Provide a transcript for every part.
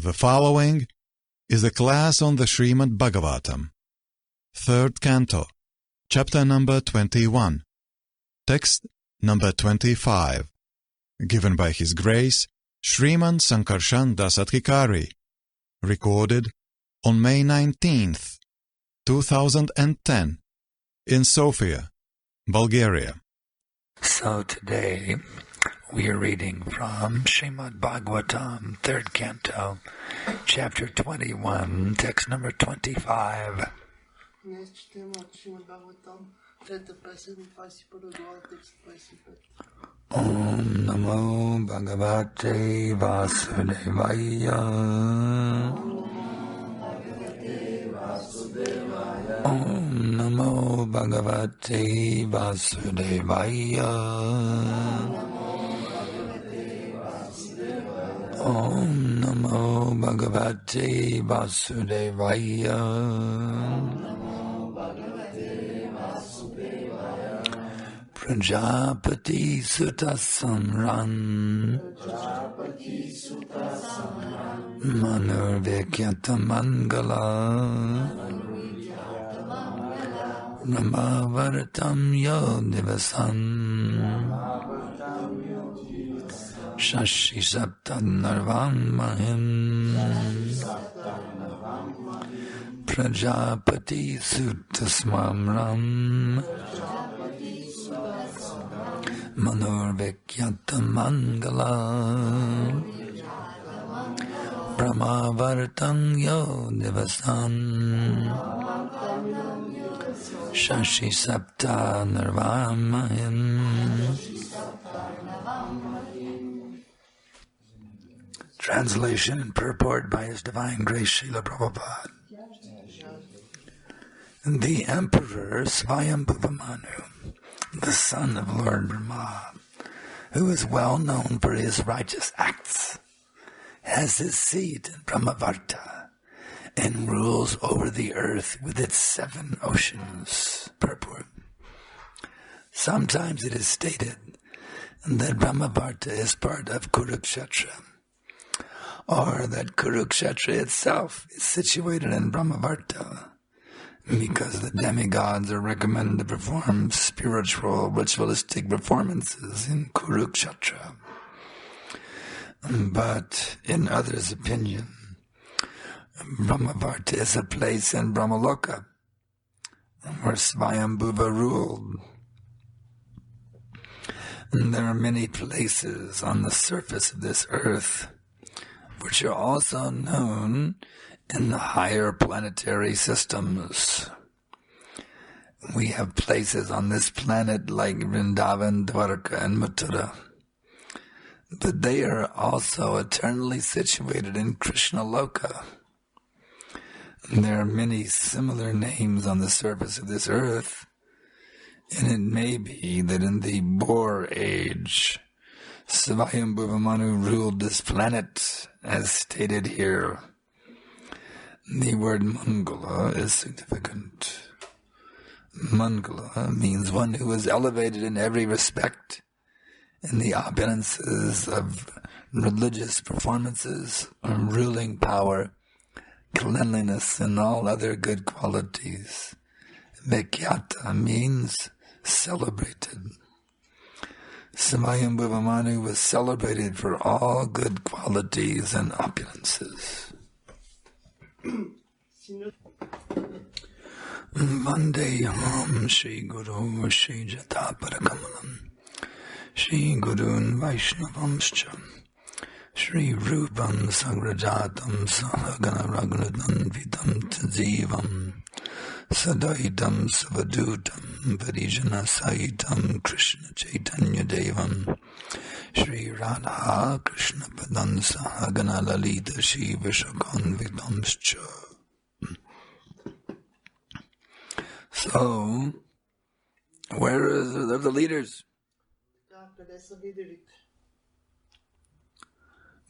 The following is a class on the Srimad Bhagavatam, 3rd Canto, Chapter number 21, Text number 25, given by His Grace Sriman Sankarshan Das Adhikari, recorded on May 19th, 2010, in Sofia, Bulgaria. So today we are reading from Srimad Bhagavatam, 3rd Canto, Chapter 21, Text number 25. Om Namo Bhagavate Vasudevaya. Om Namo Bhagavate Vasudevaya. Om Namo Bhagavate Vasudevaya. Prajapati Sutta Samran Manurvekyata Mangala Ramavaratam Yo Divasam Shashi Saptan Narvan Mahim Prajapati Sutta Smamram Manurvekyata Mangala Brahmavartam Yo Divasam Shashi Sapta Nirvamahim. Translation and purport by His Divine Grace Srila Prabhupada. The Emperor Swayambhuva, the son of Lord Brahma, who is well known for his righteous acts, has his seat in Brahmavarta and rules over the earth with its 7 oceans. Purport. Sometimes it is stated that Brahmavarta is part of Kurukshetra, or that Kurukshetra itself is situated in Brahmavarta, because the demigods are recommended to perform spiritual, ritualistic performances in Kurukshetra. But in others' opinion, Brahmavarta is a place in Brahmaloka, where Swayambhuva ruled. And there are many places on the surface of this earth which are also known in the higher planetary systems. We have places on this planet like Vrindavan, Dwarka, and Mathura, but they are also eternally situated in Krishna Loka. There are many similar names on the surface of this earth, and it may be that in the Boar age, Swayambhuva Manu ruled this planet, as stated here. The word Mangala is significant. Mangala means one who is elevated in every respect in the opulences of religious performances, ruling power, cleanliness, and all other good qualities. Vekyata means celebrated. Swayambhuva Manu was celebrated for all good qualities and opulences. Vandeham Shri Guru Shri Jata Parakamalam Shri Gurun Vaishnavamscha Shri Rupam Sagrajatam Sahagana Raghunadan Vidam Tajivam Sadaitam Savadutam Varijana Saitam Krishna Chaitanya Devam Shri Radha Krishna Padan Sahagana Lalita Shri Vishakan Vidamscha. So, where are the leaders?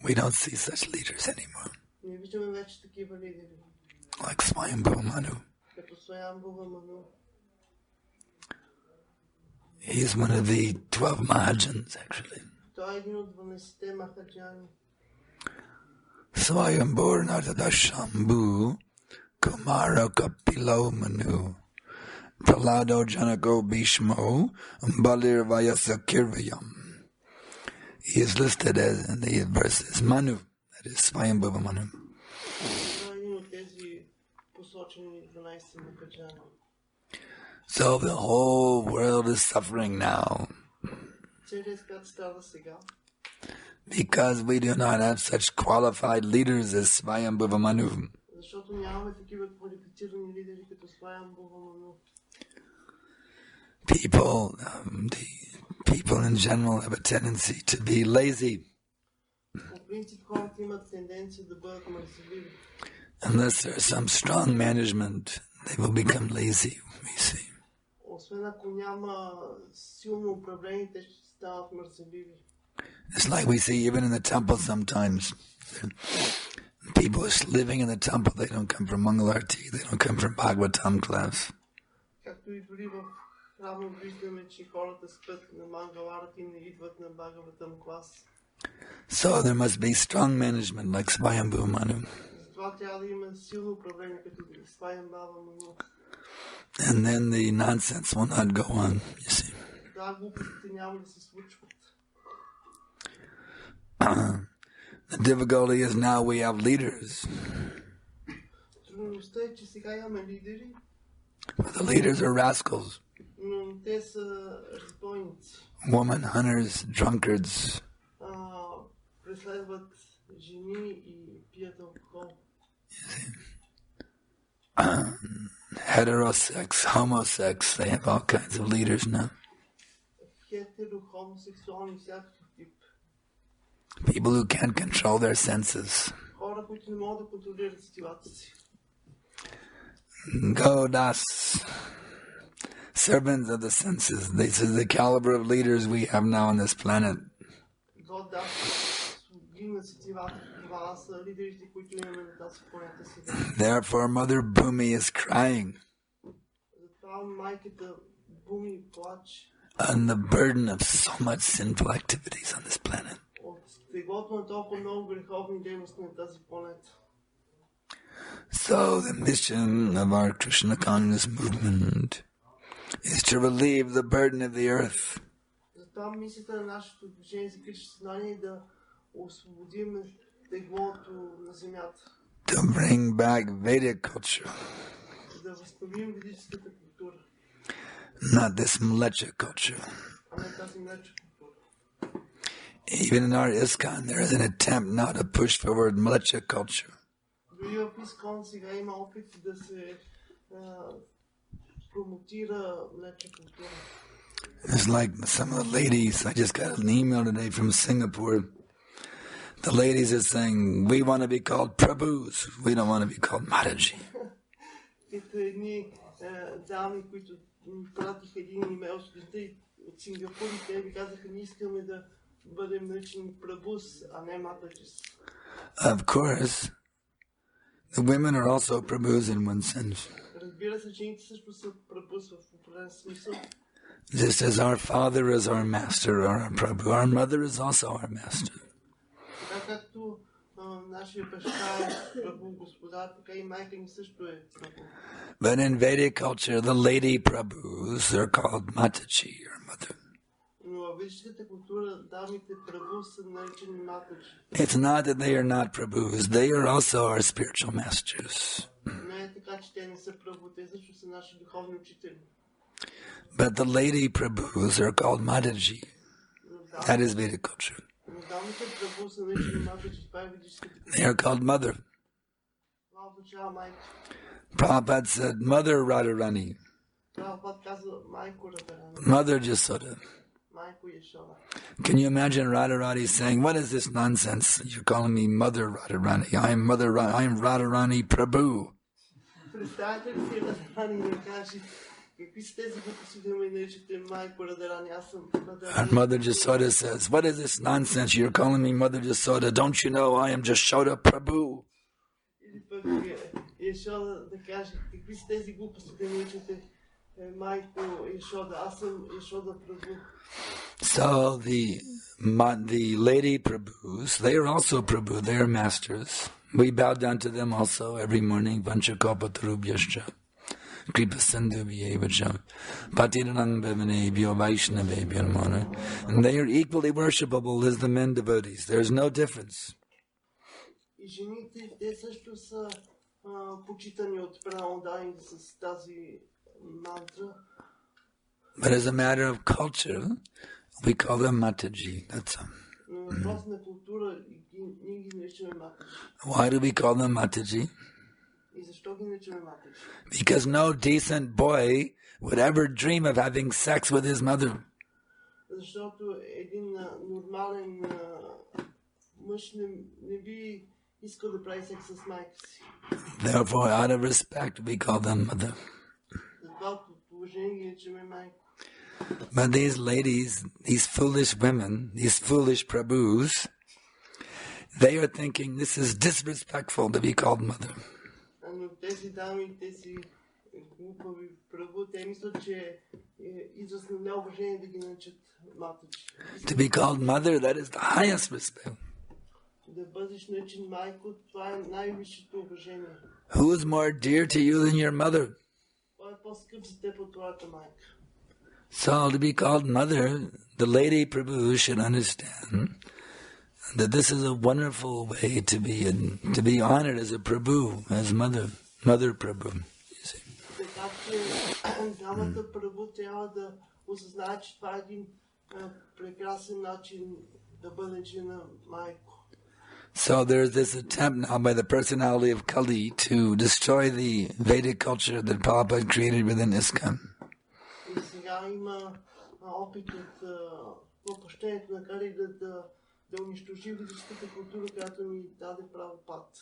We don't see such leaders anymore. Like Swayambhuva Manu. He is one of the 12 Mahajans, actually. Swayambhurnatata Shambhu Kumara Kapilo Manu Pralado Janako Bhishmo Balir Vayasakirvayam. He is listed as in the verses Manu, that is Swayambhuva Manu. So the whole world is suffering now because we do not have such qualified leaders as Swayambhuva Manu. People in general have a tendency to be lazy. Unless there's some strong management, they will become lazy, we see. It's like we see even in the temple sometimes. People who are living in the temple, they don't come from Mangalarti, they don't come from Bhagavatam class. So there must be strong management like Swayambhuva Manu. And then the nonsense will not go on, you see. The difficulty is now we have leaders. But the leaders are rascals. Woman hunters, drunkards. Heterosex, homosex, they have all kinds of leaders now. People who can't control their senses. Godas, servants of the senses. This is the caliber of leaders we have now on this planet. Therefore, Mother Bhumi is crying on the burden of so much sinful activities on this planet. So the mission of our Krishna consciousness movement is to relieve the burden of the earth. To bring back Vedic culture. Not this Mlecha culture. Even in our ISKCON, there is an attempt now to push forward Mlecha culture. It's like some of the ladies, I just got an email today from Singapore. The ladies are saying, we want to be called Prabhus, we don't want to be called Mataji. Of course, the women are also Prabhus in one sense. Just as our father is our master or our Prabhu, our mother is also our master. But in Vedic culture, the lady Prabhus are called Mataji, or mother. It's not that they are not Prabhus, they are also our spiritual masters. But the lady Prabhus are called Mataji. That is Vedic culture. They are called mother. Prabhupada said, Mother Radharani, Mother Jasoda. Can you imagine Radharani saying, what is this nonsense? You're calling me Mother Radharani. I am Radharani Prabhu. And Mother Jasoda says, what is this nonsense? You're calling me Mother Jasoda. Don't you know I am Jashoda Prabhu? So the lady Prabhus, they are also Prabhu, they are masters. We bow down to them also every morning. Vanchakalpatarubhyascha, Kripasindhubhyevacha, Patiranang Bhavanebhyo Vaishnavebhyo Namo. And they are equally worshipable as the men devotees. There is no difference. But as a matter of culture, we call them Mataji. That's all. Why do we call them Mataji? Because no decent boy would ever dream of having sex with his mother. Therefore, out of respect, we call them mother. But these ladies, these foolish women, these foolish Prabhus, they are thinking this is disrespectful to be called mother. To be called mother, that is the highest respect. Who is more dear to you than your mother? So to be called mother, the lady Prabhu should understand that this is a wonderful way to be honored as a Prabhu, as mother Prabhu. You see. So there's this attempt now by the personality of Kali to destroy the Vedic culture that Prabhupada created within ISKCON.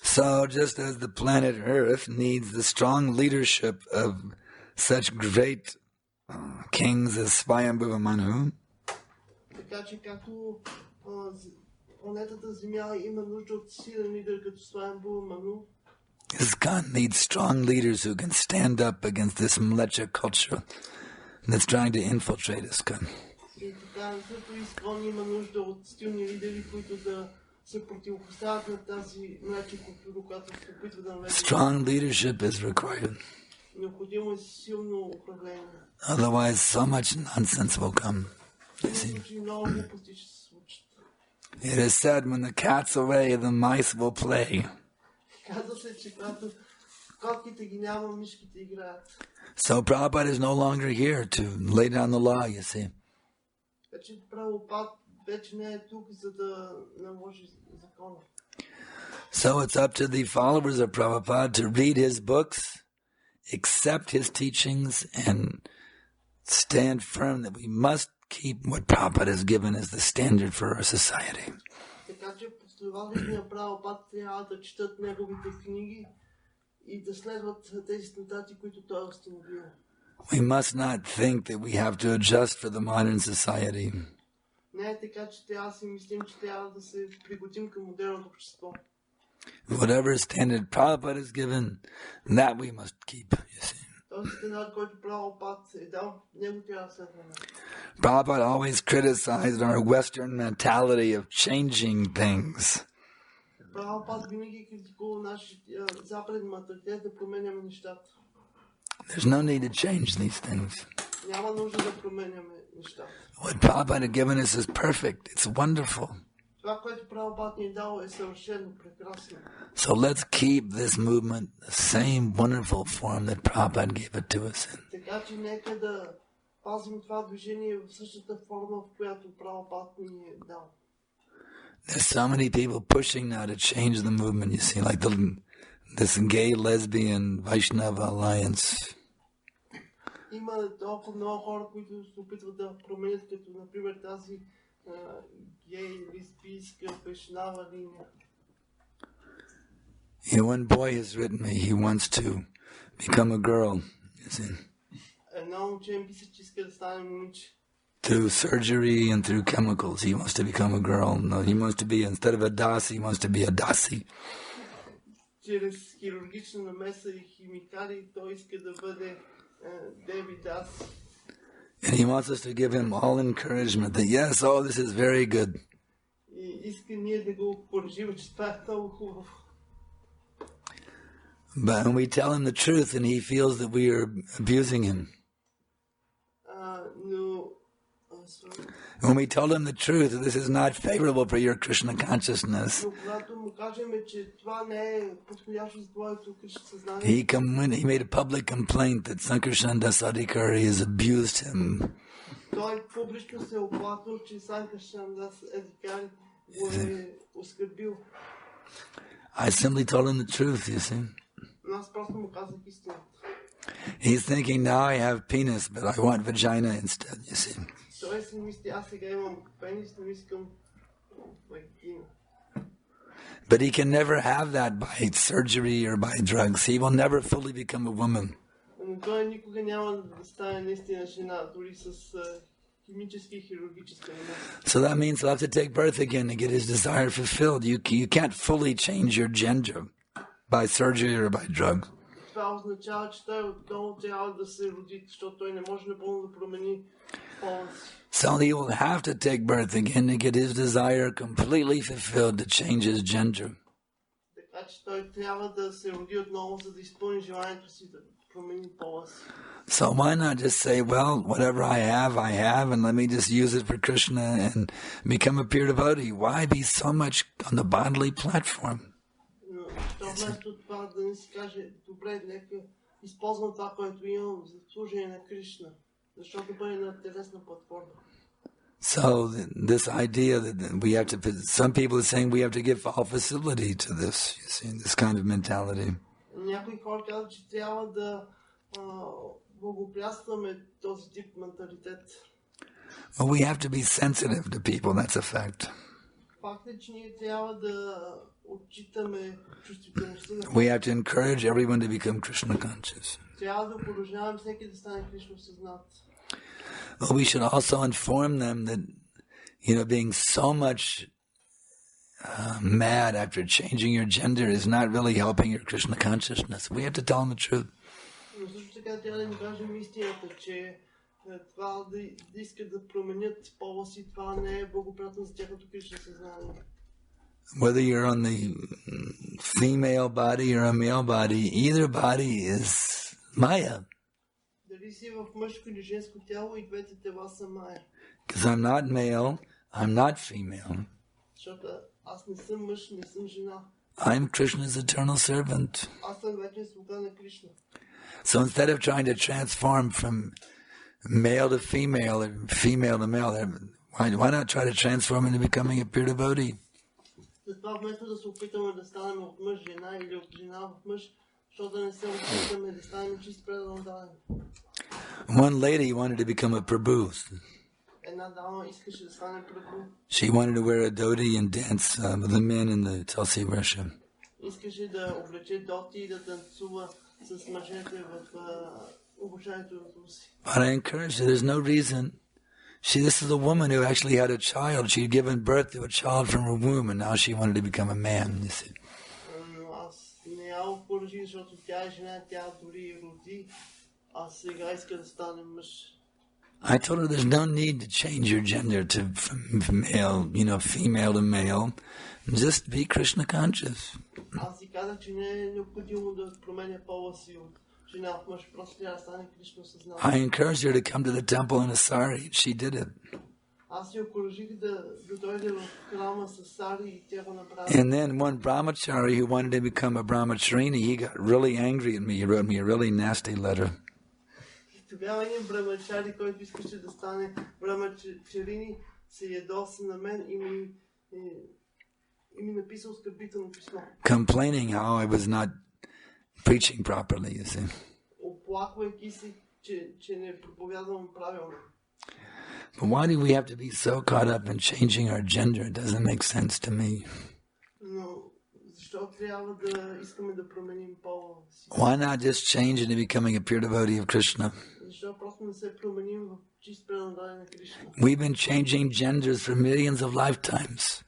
So just as the planet Earth needs the strong leadership of such great kings as Swayambhuva Manu, ISKCON needs strong leaders who can stand up against this mlecha culture that's trying to infiltrate ISKCON. Strong leadership is required. Otherwise, so much nonsense will come. You see? It is said, when the cat's away, the mice will play. So Prabhupada is no longer here to lay down the law, you see. So it's up to the followers of Prabhupada to read his books, accept his teachings, and stand firm that we must keep what Prabhupada has given as the standard for our society. We must not think that we have to adjust for the modern society. Whatever standard Prabhupada has given, that we must keep, you see. Prabhupada always criticized our Western mentality of changing things. There's no need to change these things. What Prabhupada had given us is perfect. It's wonderful. So let's keep this movement the same wonderful form that Prabhupada gave it to us in. There's so many people pushing now to change the movement, you see, like this gay, lesbian, Vaishnava alliance. One boy has written me, he wants to become a girl, you see. Through surgery and through chemicals, he wants to become a girl. No, he wants to be, instead of a dasi, he wants to be a dasi. And he wants us to give him all encouragement that yes, oh, this is very good. But when we tell him the truth and he feels that we are abusing him. When we told him the truth that this is not favorable for your Krishna consciousness, he made a public complaint that Sankarshana Adhikari has abused him. I simply told him the truth, you see. He's thinking, now I have penis, but I want vagina instead, you see. But he can never have that by surgery or by drugs. He will never fully become a woman. So that means he'll have to take birth again to get his desire fulfilled. You can't fully change your gender by surgery or by drugs. So he will have to take birth again to get his desire completely fulfilled, to change his gender. So why not just say, well, whatever I have, and let me just use it for Krishna and become a pure devotee? Why be so much on the bodily platform? So this idea that we have to, some people are saying we have to give all facility to this, you see, this kind of mentality. Well, we have to be sensitive to people, that's a fact. We have to encourage everyone to become Krishna conscious. Well, we should also inform them that, being so much mad after changing your gender is not really helping your Krishna consciousness. We have to tell them the truth. Whether you're on the female body or a male body, either body is Maya. Because I'm not male, I'm not female. I'm Krishna's eternal servant. So instead of trying to transform from male to female or female to male, why not try to transform into becoming a pure devotee? One lady wanted to become a Prabhu. She wanted to wear a dhoti and dance with the men in the Tulsi worship. But I encouraged her, there's no reason. This is a woman who actually had a child. She'd given birth to a child from her womb, and now she wanted to become a man, you see. I told her there's no need to change your gender from male, female to male. Just be Krishna conscious. I encouraged her to come to the temple in a sari. She did it. And then one brahmachari who wanted to become a brahmacharini, he got really angry at me. He wrote me a really nasty letter. Complaining how I was not preaching properly, you see. But why do we have to be so caught up in changing our gender? It doesn't make sense to me. Why not just change into becoming a pure devotee of Krishna? We've been changing genders for millions of lifetimes.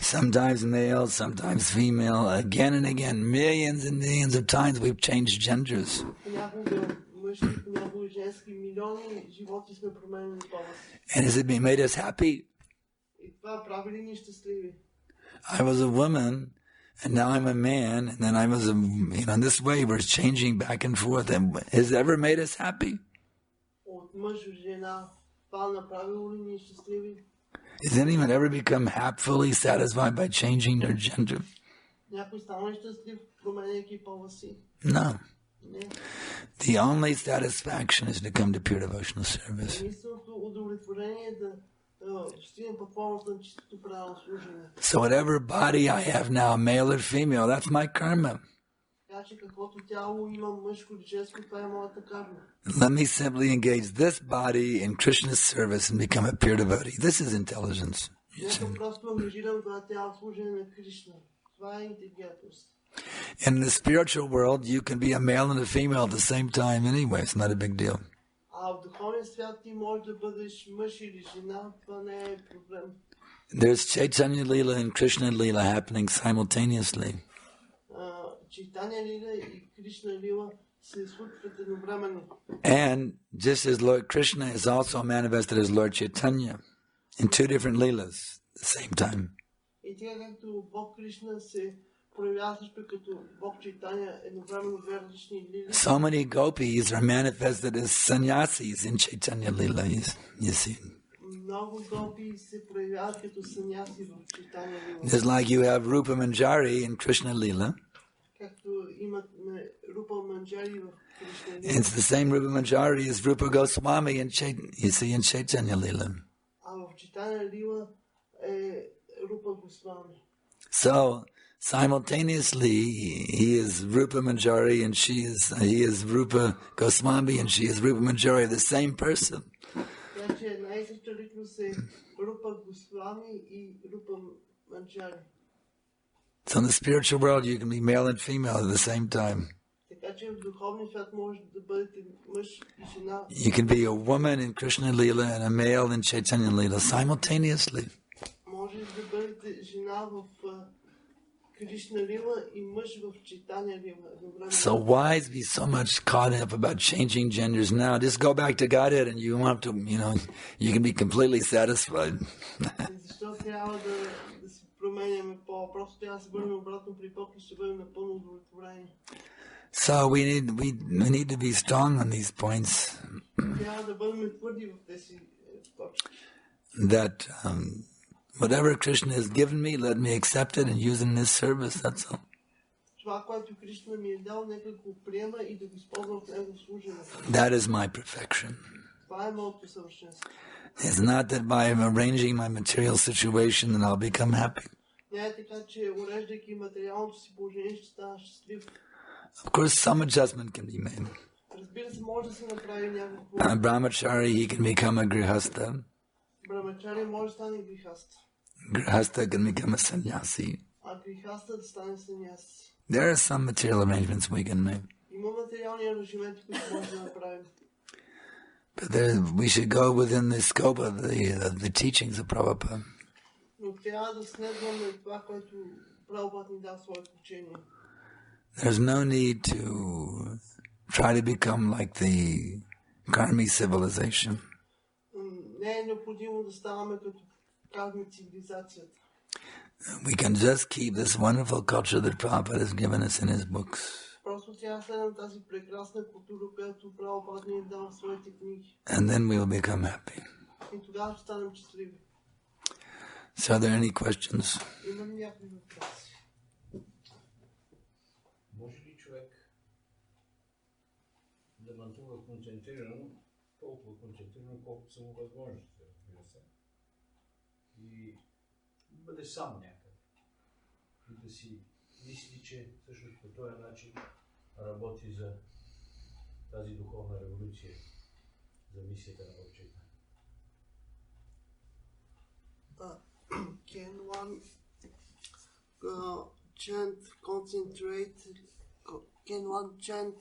Sometimes male, sometimes female, again and again, millions and millions of times we've changed genders. And has it made us happy? I was a woman, and now I'm a man, and then I was in this way we're changing back and forth. And has it ever made us happy? Has anyone ever become fully satisfied by changing their gender? No. The only satisfaction is to come to pure devotional service. So whatever body I have now, male or female, that's my karma. Let me simply engage this body in Krishna's service and become a pure devotee. This is intelligence. In the spiritual world, you can be a male and a female at the same time anyway. It's not a big deal. There's Chaitanya Leela and Krishna Leela happening simultaneously. And just as Lord Krishna is also manifested as Lord Chaitanya in two different Leelas at the same time. So many gopis are manifested as sannyasis in Chaitanya Leela, you see. Just like you have Rupa Manjari in Krishna Leela. It's the same Rupa Manjari as Rupa Goswami in Chaitanya Leela. So simultaneously, he is Rupa Manjari and he is Rupa Goswami and she is Rupa Manjari, the same person. So in the spiritual world, you can be male and female at the same time. You can be a woman in Krishna Leela and a male in Chaitanya Leela simultaneously. So why be so much caught up about changing genders now? Just go back to Godhead and you want to, you can be completely satisfied. So we need to be strong on these points. That whatever Krishna has given me, let me accept it and use it in His service, that's all. That is my perfection. It's not that by arranging my material situation that I'll become happy. Of course, some adjustment can be made. A brahmachari, he can become a grihastha. Grihastha can become a sannyasi. There are some material arrangements we can make. But we should go within the scope of the teachings of Prabhupada. There's no need to try to become like the Karmi civilization. We can just keep this wonderful culture that Prabhupada has given us in his books. And then we will become happy. So are there any questions? Може ли човек да мантува концентрирано, толкова концентрирано, колкото са му възможности, разбира се, и да бъде сам някъде и да си мисли, че всъщност по този начин работи за тази духовна революция, за мисията на Богчета? Can one can one chant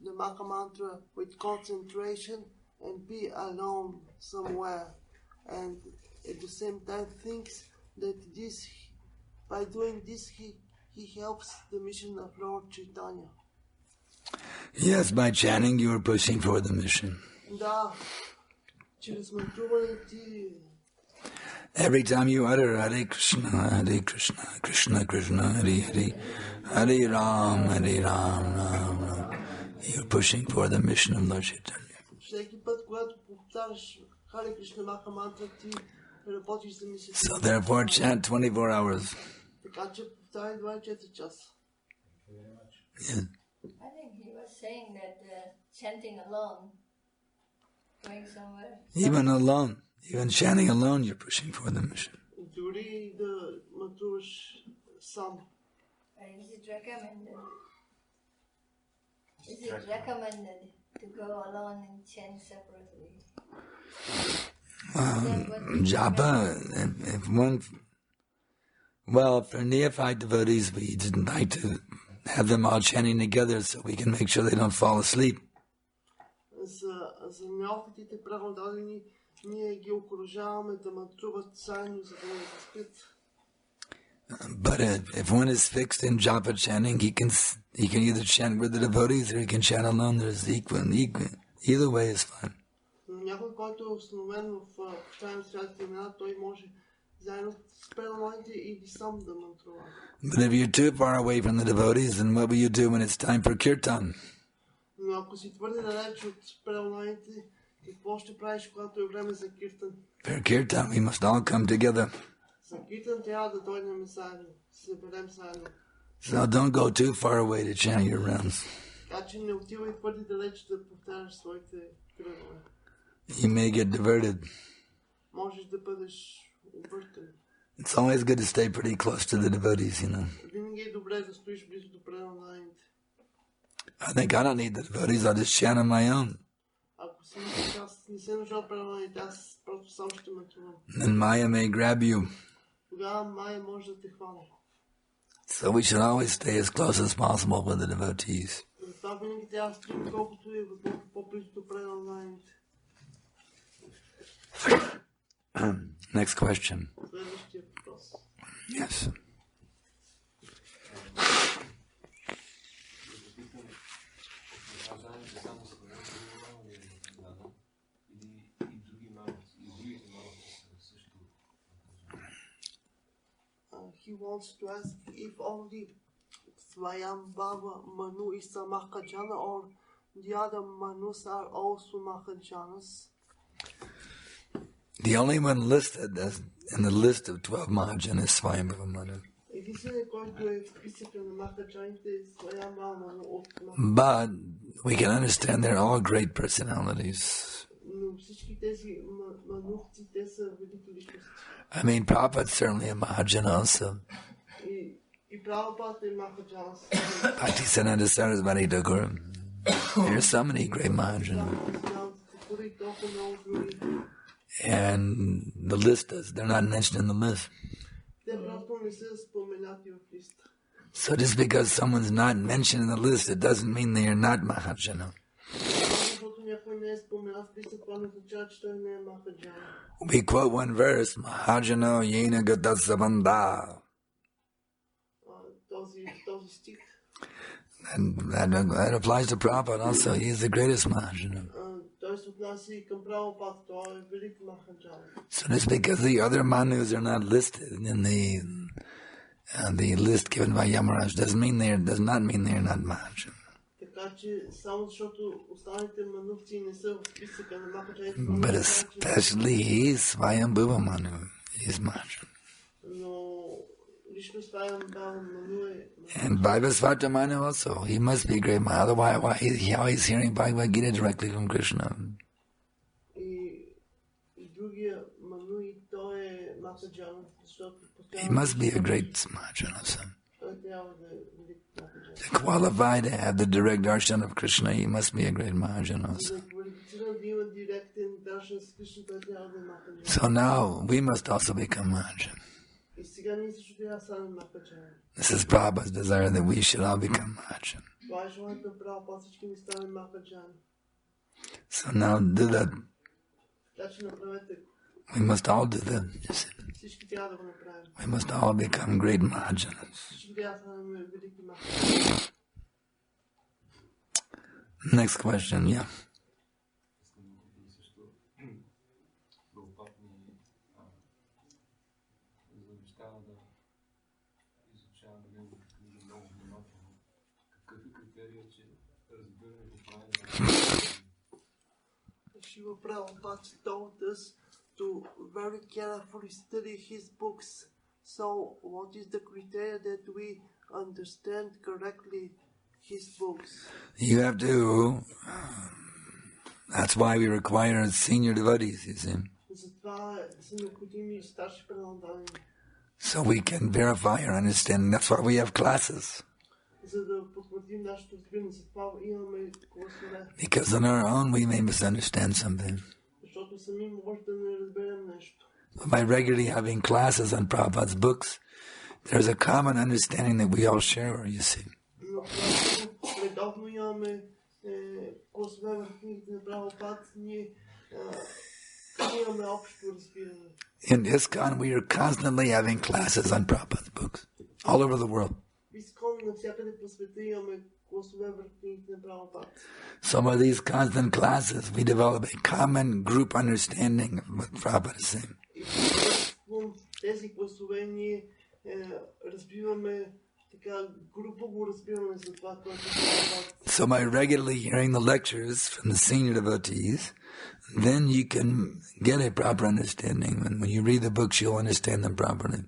the Maha Mantra with concentration and be alone somewhere, and at the same time thinks that this By doing this, he helps the mission of Lord Chaitanya. Yes, by chanting you are pushing for the mission. Да, чрез мантруването ти. Every time you utter Hare Krishna, Krishna Krishna, Hare Hare, Hare Ram, Ram Ram, you're pushing for the mission of Lord Chaitanya. Всеки път, когато повтаряш Харе Кришна Маха мантра, ти работиш за мисията. So therefore chant 24 hours. Така че повтаряй 24 часа. Yeah. I think he was saying that chanting alone, going somewhere. Even alone, even chanting alone, you're pushing for the mission. Дори да мантруваш сам. Is it recommended? Is it recommended to go alone and chant separately? Japa, if one, well, for neophyte devotees, we didn't like to have them all chanting together so we can make sure they don't fall asleep. За неопитите праводадени ние ги окружаваме да мантруват заедно, за да не спят. But if one is fixed in japa chanting, he can either chant with the devotees or he can chant alone. There's equal. Either way is fine. Някой, който е установен в повтарям святите имена, той може заедно с преданните или сам да мантрува. But if you're too far away from the devotees, then what will you do when it's time for kirtan? Но ако си твърде далеч от преданните, какво ще правиш, когато е време за киртан? For kirtan, we must all come together. За киртан трябва да дойдем заедно, се съберем заедно. So don't go too far away to chant your rounds. Така че не отивай твърде далеч да повтаряш своите кръгове. You may get diverted. Можеш да бъдеш объркан. It's always good to stay pretty close to the devotees, you know. Винаги е добре да стоиш близо до преданните. I think I don't need the devotees, I'll just chant on my own. Ако си мислиш, аз не се нужда от преданните, аз просто сам ще мантрувам. Then Maya may grab you. Тогава Майя може да те хване. So we should always stay as close as possible with the devotees. Затова винаги трябва да стоим колкото е възможно по-близо до преданните. Next question. Следващия въпрос. Yes. He wants to ask if only Swayam Baba Manu is a Mahajana or the other Manus are also Mahajanas. The only one listed as in the list of 12 Mahajanas is Swayambhava Manu. But we can understand they're all great personalities. I mean, Prabhupada's certainly a Mahajana also. Bhaktisiddhanta Sarasvati Thakur. There are so many great Mahajanas. And the list is, they're not mentioned in the list. So just because someone's not mentioned in the list, it doesn't mean they are not Mahajana. We quote one verse, Mahajano yena gata sabandha. And that applies to Prabhupada also. He is the greatest Mahajana. So just because the other Manus are not listed in the list given by Yamaraj does not mean they are not Mahajana. But especially he is Swayambhuva Manu. He is Mahajana. And Bhagavasvata Manu also. He must be great Mahajana. Otherwise, how he's hearing Bhagavad Gita directly from Krishna. He must be a great Mahajana also. To qualify to have the direct darshan of Krishna, he must be a great Mahajana also. So now we must also become Mahajana. This is Prabhupada's desire that we should all become Mahajana. So now do that. We must all do that. Всички трябва да го направим. We must all become great Mahajanas. Всички трябва да станем велики махаджани. Next question, yeah. Shiva Prabhupada told us to very carefully study his books. So, what is the criteria that we understand correctly his books? You have to. That's why we require senior devotees, you see. So we can verify our understanding. That's why we have classes. Because on our own we may misunderstand something. But by regularly having classes on Prabhupada's books, there's a common understanding that we all share, you see. In ISKCON, we are constantly having classes on Prabhupada's books all over the world. Some of these constant classes, we develop a common group understanding of what Prabhupada is saying. So by regularly hearing the lectures from the senior devotees, then you can get a proper understanding. And when you read the books, you'll understand them properly.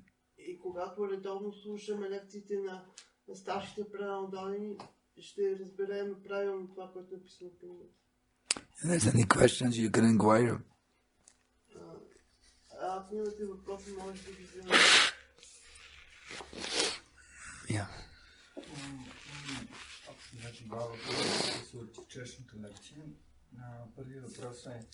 If there's any questions, you can inquire. Yeah. Два въпроса от вчерашната лекция. Първият въпрос е,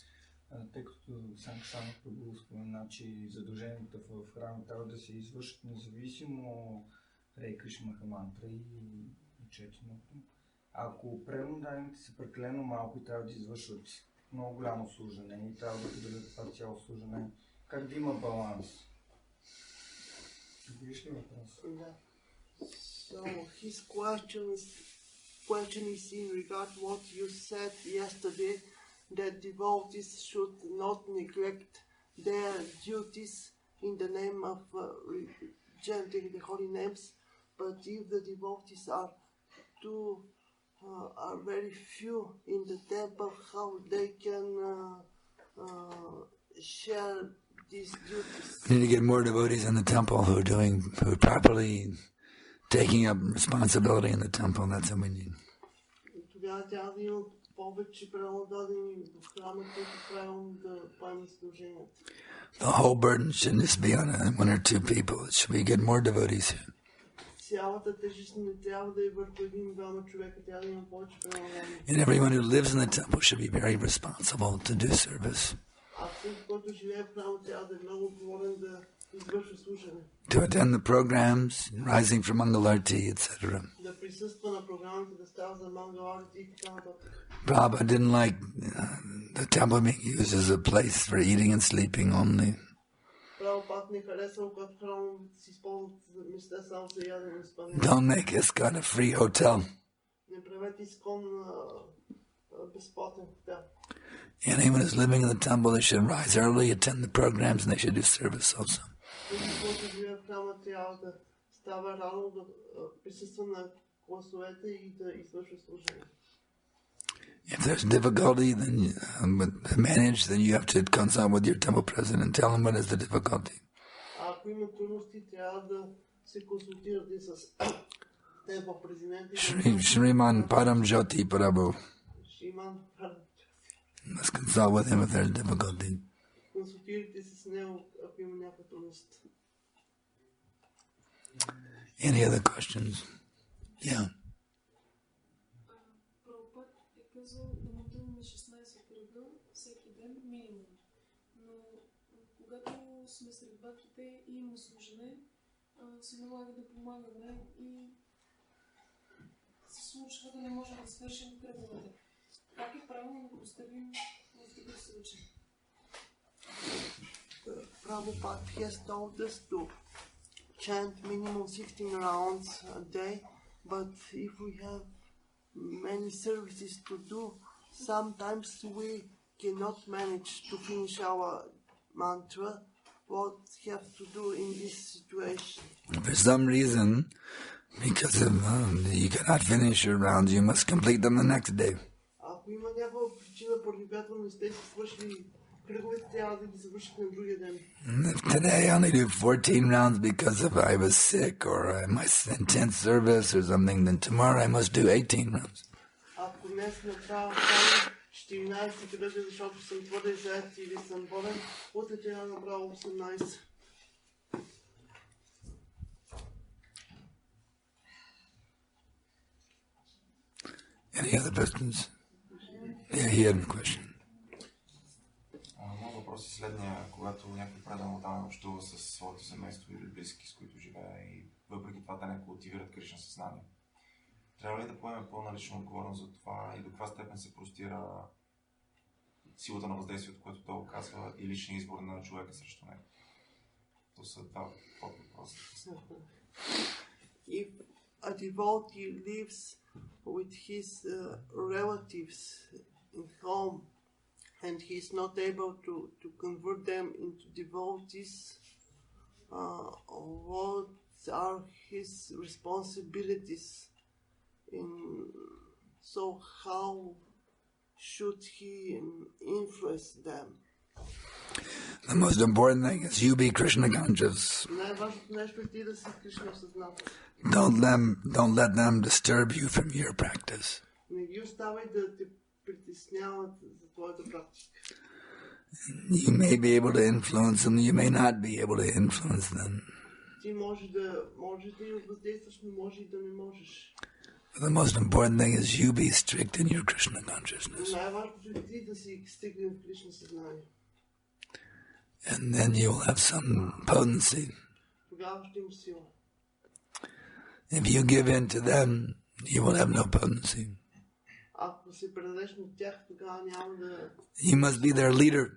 тъй като Санкаршан го спомена, че задълженията в храма трябва да се извършат независимо Харе Кришна Махамантра и четенето. Ако преданните са прекалено малко и трябва да извършват много голямо служене и трябва да поделят това цяло служене, как да има баланс? Виж ли въпрос? Да. So his question is in regard to what you said yesterday, that devotees should not neglect their duties in the name of chanting the holy names, but if the devotees are very few in the temple, how they can share these duties? We need to get more devotees in the temple who are properly taking up responsibility in the temple. That's what we need. The whole burden shouldn't just be on one or two people. It should be get more devotees here. And everyone who lives in the temple should be very responsible to do service. To attend the programs, rising for Mangalarti, etc. Prabhupada didn't like the temple being used as a place for eating and sleeping only. Don't make ISKCON a free hotel. Anyone who's living in the temple, they should rise early, attend the programs, and they should do service also. If there's difficulty then to manage, then you have to consult with your temple president and tell him what is the difficulty. Shriman Param Jyoti Prabhu. Let's consult with him if there's difficulty. Any other questions? Yeah. Сме сред баките и има служене, се налага да помагаме и се случва да не можем да свършим кръговете. Как е правилно да постъпим в такъв случай? Prabhupada has told us to chant minimum 16 rounds a day, but if we have many services to do, sometimes we cannot manage to finish our mantra. What have to do in this situation? For some reason, because of you cannot finish your rounds, you must complete them the next day. Ако има някаква причина, поради която не сте си свършили кръговете, трябва да ги завършите на другия ден. Today I only do 14 rounds because if I was sick or my intense service or something, then tomorrow I must do 18 rounds. Ако днес направя 14 кръга, защото съм твърде зает или съм болен, утре трябва да направя 18. Any other questions? Yeah, he had a question. Моят въпрос е следния. Когато някой предан отдаване общува с своето семейство или близки, с които живее и въпреки това да не култивират Кришна съзнание, трябва ли да поеме по-налично отговорност за това и до каква степен се простира силата на въздействието, което той оказва и личния избор на човека срещу него? То са два въпроса. If a devotee lives with his relatives in home and he's not able to convert them into devotees, what are his responsibilities? So how should he influence them? The most important thing is you be Krishna conscious. Най-важното нещо е ти да си Кришна съзнат. Don't let them disturb you from your practice. Не ги оставай да те притесняват за твоята практика. You may be able to influence them, you may not be able to influence them. Ти можеш да ги въздействаш, но може и да не можеш. The most important thing is you be strict in your Krishna consciousness. Най-важното е ти да си стигне в Кришна съзнание. And then you'll have some potency. Тогава ще има сила. If you give in to them, you will have no potency. Ако се предадеш на тях, тогава няма да... You must be their leader.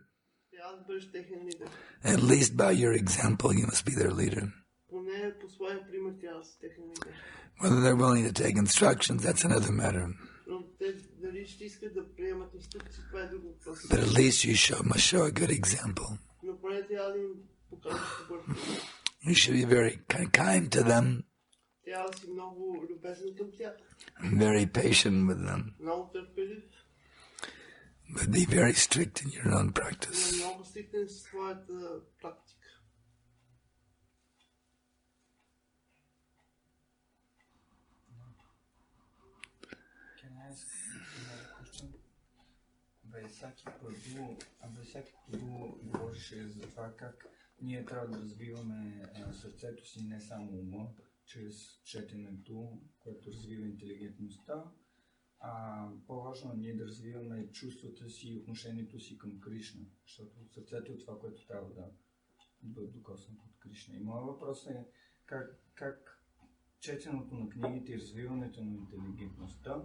Трябва да бъдеш техен лидер. At least by your example, you must be their leader. Поне по своя пример трябва да си техен лидер. Whether they're willing to take instructions, that's another matter. Но те дали ще искат да приемат инструкции, това е друг въпрос. But at least you must show a good example. Но поне трябва да им покажеш добър пример. You should be very kind to them. Трябва да си много любезен към тях. Very patient with them. Много търпелив. But be very strict in your own practice. Но много стриктен със своята практика. Всяки първо говореше за това как ние трябва да развиваме сърцето си, не само ума, чрез четенето, което развива интелигентността, а по-важно е ние да развиваме чувствата си и отношението си към Кришна, защото сърцето е това, което трябва да бъде докоснато от Кришна. И моят въпрос е как четенето на книгите и развиването на интелигентността,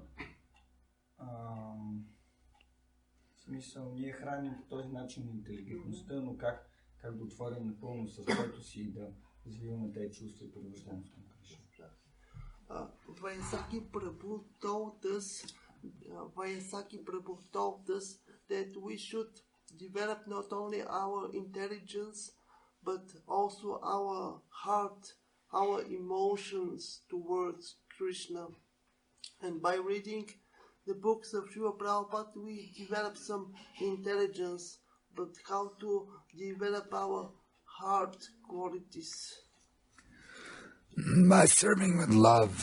в смисъл, ние храним по този начин интелигентността, но как да отворим напълно сърцето си и да развиваме тези чувства и превръщането към Кришна. Vaisakhi Prabhu told us that we should develop not only our intelligence but also our heart, our emotions towards Krishna. And by reading the books of Srila Prabhupada, we develop some intelligence, but how to develop our heart qualities? By serving with love.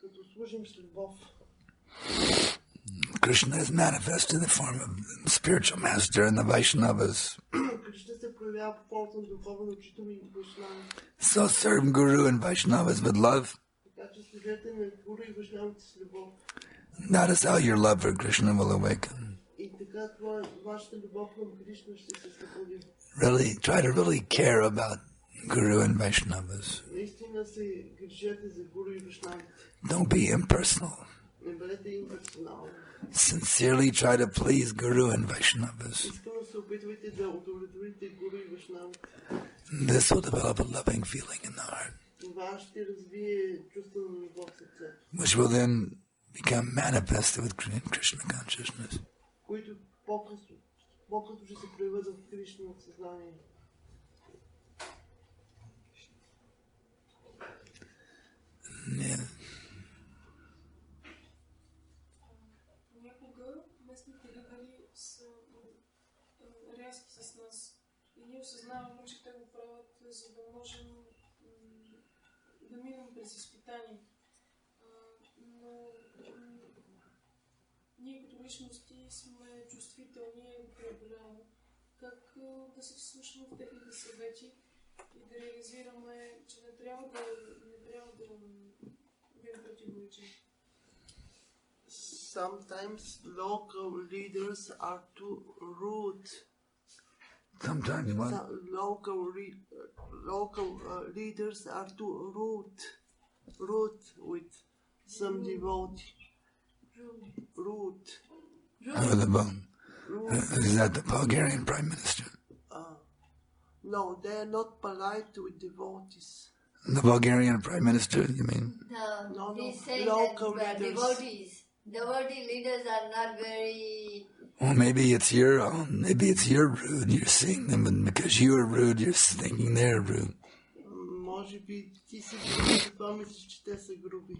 Като служим с любов. Krishna is manifest in the form of the spiritual master and the Vaishnavas. Кришна се проявява по формата на духовен учител и Вайшнави. So serve Guru and Vaishnavas with love. Така че служете на Гуру и Вайшнавите с любов. That is how your love for Krishna will awaken. И така вашата любов към Кришна ще се събуди. Really, try to really care about Guru and Vaishnavas. Наистина се грижете за Гуру и Вайшнавите. Don't be impersonal. Не бъдете имперсонални. Sincerely try to please Guru and Vaishnavas. Искрено се опитвайте да удовлетворите гуру и вайшнавите. This will develop a loving feeling in the heart, Това ще развие чувство на любов в сърцето, which will then become manifested with Krishna consciousness. които по-късно ще се проявят в Кришна съзнание. Yeah. Някога местните лидери са рязки с нас и ние осъзнаваме, че те го правят, за да можем да минем през изпитание. Но ние като личности сме чувствителни и го преодоляваме. Как да се вслушаме в техните съвети и да реализираме, че не трябва да бъдем противоречиви. Sometimes local leaders are too rude. Sometimes what? Local leaders are too rude with some devotee. Rude. Is that the Bulgarian Prime Minister? No, they are not polite with devotees. The Bulgarian Prime Minister, you mean? No, he's saying local that leaders. devotee leaders are not very... Well, maybe it's your own. Maybe it's your rude. You're seeing them, and because you are rude, you're thinking they're rude. Може би ти си груби, затова мислиш, че те са груби.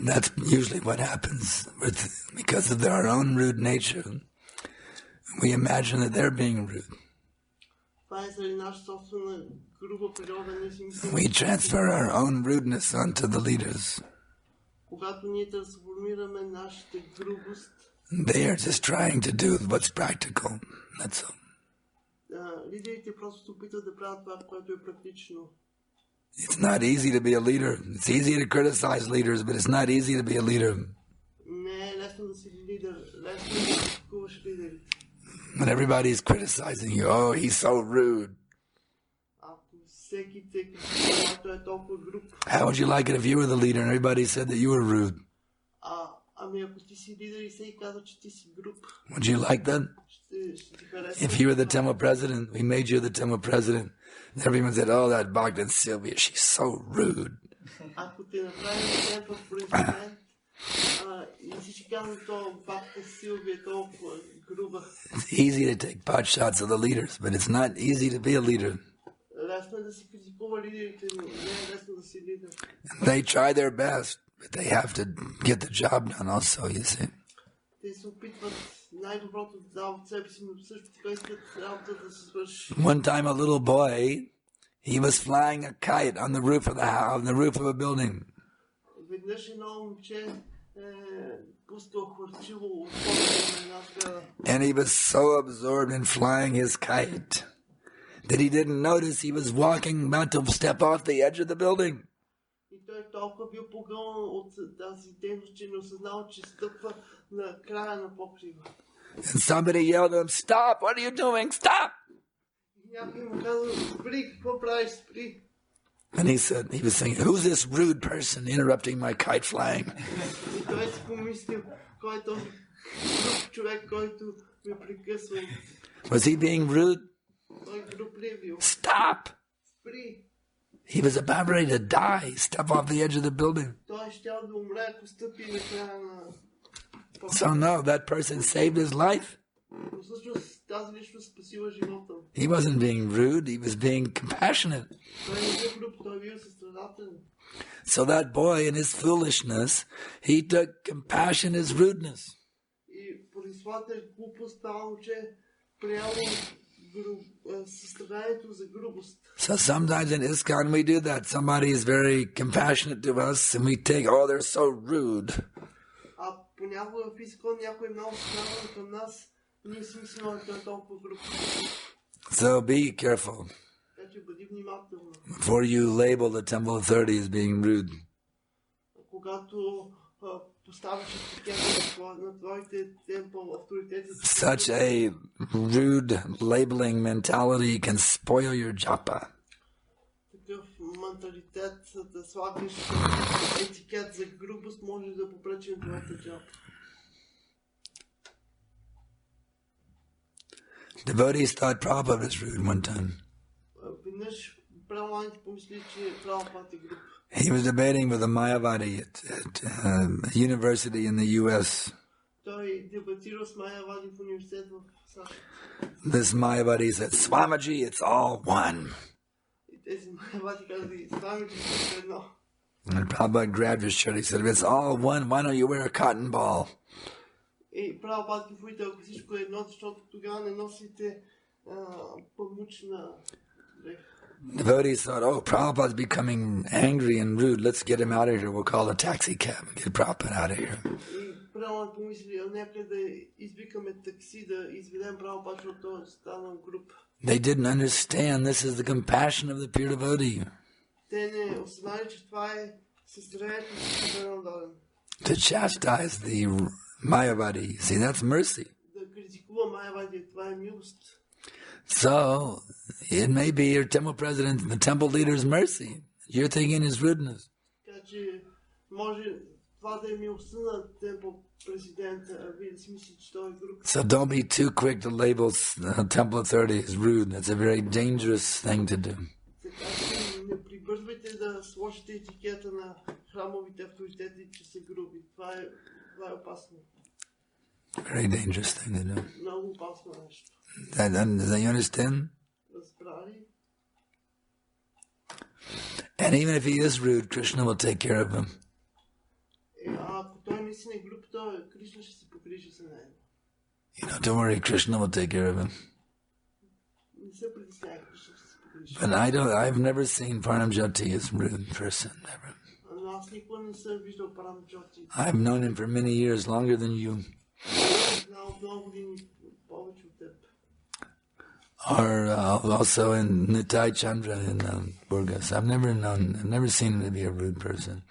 That's usually what happens because of their own rude nature. We imagine that they're being rude. Това е заради наша собствена груба природа. We transfer our own rudeness onto the leaders. Когато ние трансформираме нашата грубост, they are just trying to do what's practical. That's all. Лидерите просто се опитват да правят това, което е практично. It's not easy to be a leader. It's easy to criticize leaders, but it's not easy to be a leader. Не е лесно да си лидер, лесно да критикуваш лидерите. When everybody's criticizing you, oh, he's so rude. Ако всеки те критикува, той е толкова груб. How would you like it if you were the leader and everybody said that you were rude? Ами ако ти си лидер и всеки казва, че ти си груб. Would you like that? Ще ти хареса. If you were the temple president, we made you the temple president. And everyone said, oh, that Bhagavad Sylvia, she's so rude. Ако те направим темпъл президент, и всички казват, то Бхакта Силвия е толкова груба. It's easy to take pot shots of the leaders, but it's not easy to be a leader. Лесно е да си критикува лидерите, но не е лесно да си лидер. They try their best, but they have to get the job done also, you see. Те се опитват най-доброто да дадат от себе си, но също така искат работата да се свърши. One time a little boy, he was flying a kite on the roof of the house, on the roof of a building. Веднъж едно момче пускал хвърчило от на една сграда. And he was so absorbed in flying his kite that he didn't notice he was walking about to step off the edge of the building. И той толкова бил погълнал от тази дейност, че не осъзнал, че стъпва на края на покрива. And somebody yelled at him, stop, what are you doing, stop! И някой му казал, спри, какво правиш, спри? And he was saying, who's this rude person interrupting my kite flying? И той си помислил, кой е този груб човек, който ме прекъсва. Was he being rude? Той груб ли е бил? Stop! Спри! He was about ready to die, step off the edge of the building. Той щял да умре, ако стъпи на края на... So no, that person saved his life. Но всъщност тази личност спасила живота. He wasn't being rude, he was being compassionate. Той не бил груб, той бил състрадателен. So that boy in his foolishness, he took compassion as rudeness. И поради своята глупост, това момче приело състраданието за грубост. So sometimes in ISKCON we do that. Somebody is very compassionate to us and we take, oh, they're so rude. А понякога в ISKCON някой е много състрадателен към нас, ние си мислим, че той е толкова груб. So be careful Така че бъди внимателно. before you label the temple authority as being rude. Когато поставяш етикета на твоите темпъл авторитети. Such a rude labeling mentality can spoil your japa. Такъв менталитет, да слагаш етикет за грубост, може да попречи на твоята джоб. Devotees thought Prabhupada was rude one time. Веднъж правилните помисли, че Прабхупад е груб. He was debating with a Mayavadi at a university in the U.S. Той дебатира с Майявади в университет в САЩ. This Mayavadi said, Swamiji, it's all one. И тези Майявади казали, Swamiji, всичко едно. And Prabhupada grabbed his shirt. He said, if it's all one, why don't you wear a cotton ball? И Прабхупад ги попита, ако всичко е едно, защото тогава не носите памучна дреха. Devotees thought, oh, Prabhupada's becoming angry and rude. Let's get him out of here. We'll call a taxi cab and get Prabhupada out of here. И Прабхупад помисли, някъде да извикаме такси, да изведем Прабхупад, защото той стана груб. They didn't understand this is the compassion of the pure devotee. Те не осъзнали, че това е състранието с съдебен даден. To chastise the Mayavadi. See, that's mercy. Да критикува Майявади, това е милост. So, it may be your temple president and the temple leader's mercy. You're thinking his rudeness. Така че може това да е милостта на темпо президента, а вие да си мислите, че той е груб. So don't be too quick to label temple authority as rude. That's a very dangerous thing to do. Така че не прибързвайте да сложите етикета на храмовите авторитети, че са груби. Това е опасно. Very dangerous thing to do. Много опасно нещо. Does you understand? Разбрали? And even if he is rude, Krishna will take care of him. Ако той наистина е груб, то Кришна ще се погрижи за него. You know, don't worry, Krishna will take care of him. Не се притесняй, Кришна ще се погрижи. But I've never seen Paramjyoti as a rude person, never. Но аз никога не съм виждал Парамджоти. I've known him for many years, longer than you. Знал много години повече от теб. Or also in Nitai Chandra in Burgas. I've never seen him to be a rude person.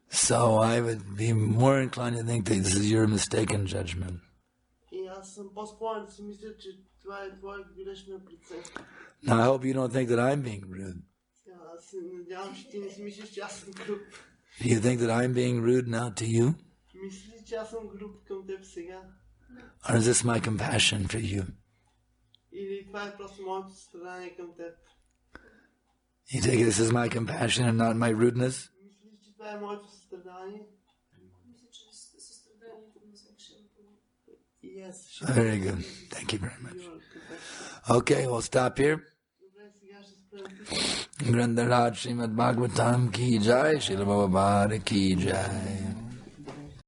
So I would be more inclined to think that this is your mistaken judgment. Now I hope you don't think that I'm being rude. Do you think that I'm being rude now to you? Or is this my compassion for you? You take it this is my compassion and not my rudeness? Yes. Very good. Thank you very much. Okay, we'll stop here. Grandaraj Srimad Bhagavatam ki jai, Srila Prabhupada ki jai.